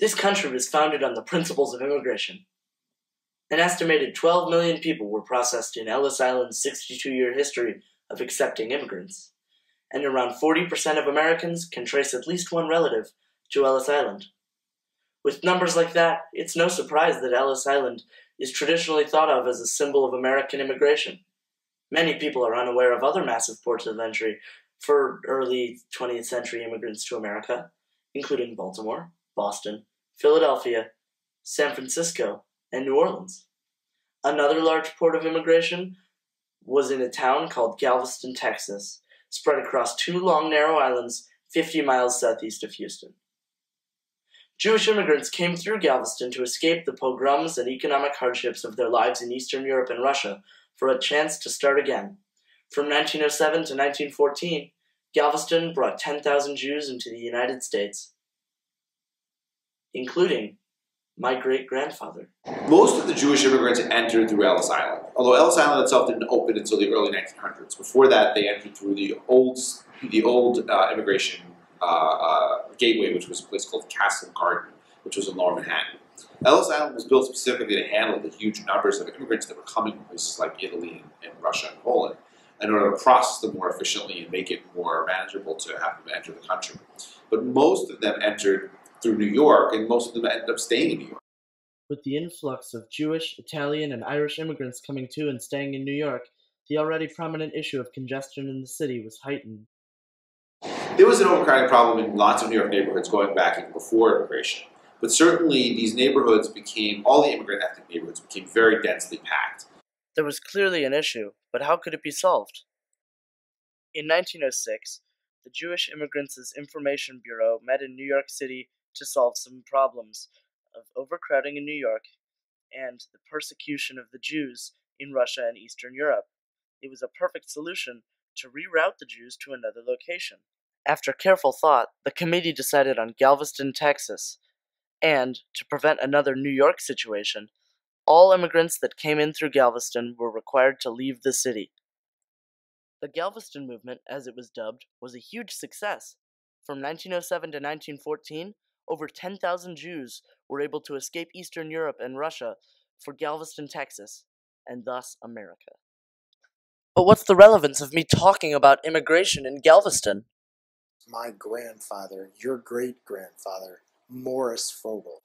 This country was founded on the principles of immigration. An estimated 12 million people were processed in Ellis Island's 62-year history of accepting immigrants, and around 40% of Americans can trace at least one relative to Ellis Island. With numbers like that, it's no surprise that Ellis Island is traditionally thought of as a symbol of American immigration. Many people are unaware of other massive ports of entry for early 20th century immigrants to America, including Baltimore, Boston, Philadelphia, San Francisco, and New Orleans. Another large port of immigration was in a town called Galveston, Texas, spread across two long, narrow islands 50 miles southeast of Houston. Jewish immigrants came through Galveston to escape the pogroms and economic hardships of their lives in Eastern Europe and Russia for a chance to start again. From 1907 to 1914, Galveston brought 10,000 Jews into the United States, including my great-grandfather. Most of the Jewish immigrants entered through Ellis Island, although Ellis Island itself didn't open until the early 1900s. Before that, they entered through the old immigration gateway, which was a place called Castle Garden, which was in Lower Manhattan. Ellis Island was built specifically to handle the huge numbers of immigrants that were coming from places like Italy and Russia and Poland, in order to process them more efficiently and make it more manageable to have them enter the country. But most of them entered through New York, and most of them ended up staying in New York. With the influx of Jewish, Italian, and Irish immigrants coming to and staying in New York, the already prominent issue of congestion in the city was heightened. There was an overcrowding problem in lots of New York neighborhoods going back even before immigration. But certainly these neighborhoods all the immigrant ethnic neighborhoods became very densely packed. There was clearly an issue, but how could it be solved? In 1906, the Jewish Immigrants' Information Bureau met in New York City to solve some problems of overcrowding in New York and the persecution of the Jews in Russia and Eastern Europe. It was a perfect solution to reroute the Jews to another location. After careful thought, the committee decided on Galveston, Texas, and, to prevent another New York situation, all immigrants that came in through Galveston were required to leave the city. The Galveston movement, as it was dubbed, was a huge success. From 1907 to 1914, over 10,000 Jews were able to escape Eastern Europe and Russia for Galveston, Texas, and thus America. But what's the relevance of me talking about immigration in Galveston? My grandfather, your great-grandfather, Morris Fogel.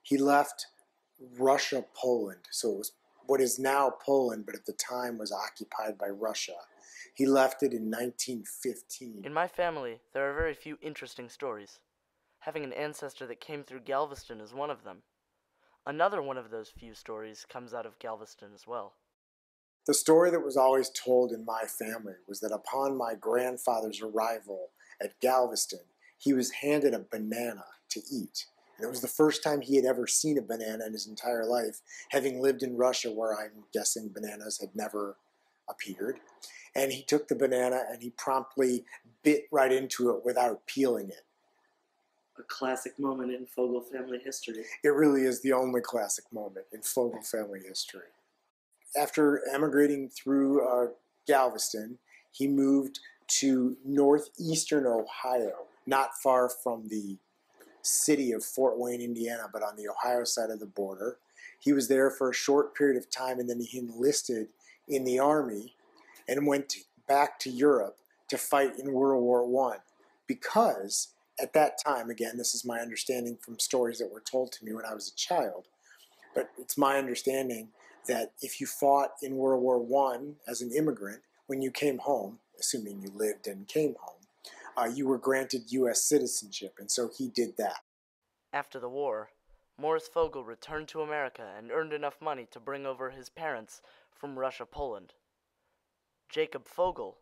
He left Russia, Poland, so it was what is now Poland, but at the time was occupied by Russia. He left it in 1915. In my family, there are very few interesting stories. Having an ancestor that came through Galveston is one of them. Another one of those few stories comes out of Galveston as well. The story that was always told in my family was that upon my grandfather's arrival at Galveston, he was handed a banana to eat. And it was the first time he had ever seen a banana in his entire life, having lived in Russia where I'm guessing bananas had never appeared. And he took the banana and he promptly bit right into it without peeling it. A classic moment in Fogel family history. It really is the only classic moment in Fogel family history. After emigrating through Galveston, he moved to northeastern Ohio, not far from the city of Fort Wayne, Indiana, but on the Ohio side of the border. He was there for a short period of time, and then he enlisted in the army and went back to Europe to fight in World War I. Because at that time, again, this is my understanding from stories that were told to me when I was a child, but it's my understanding that if you fought in World War I as an immigrant, when you came home, assuming you lived and came home, you were granted U.S. citizenship, and so he did that. After the war, Morris Fogel returned to America and earned enough money to bring over his parents from Russia, Poland. Jacob Fogel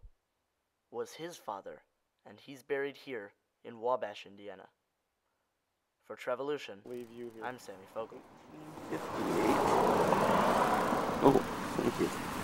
was his father, and he's buried here in Wabash, Indiana. For Trevolution, I'm Sammy Fogel. 58. Oh, thank you.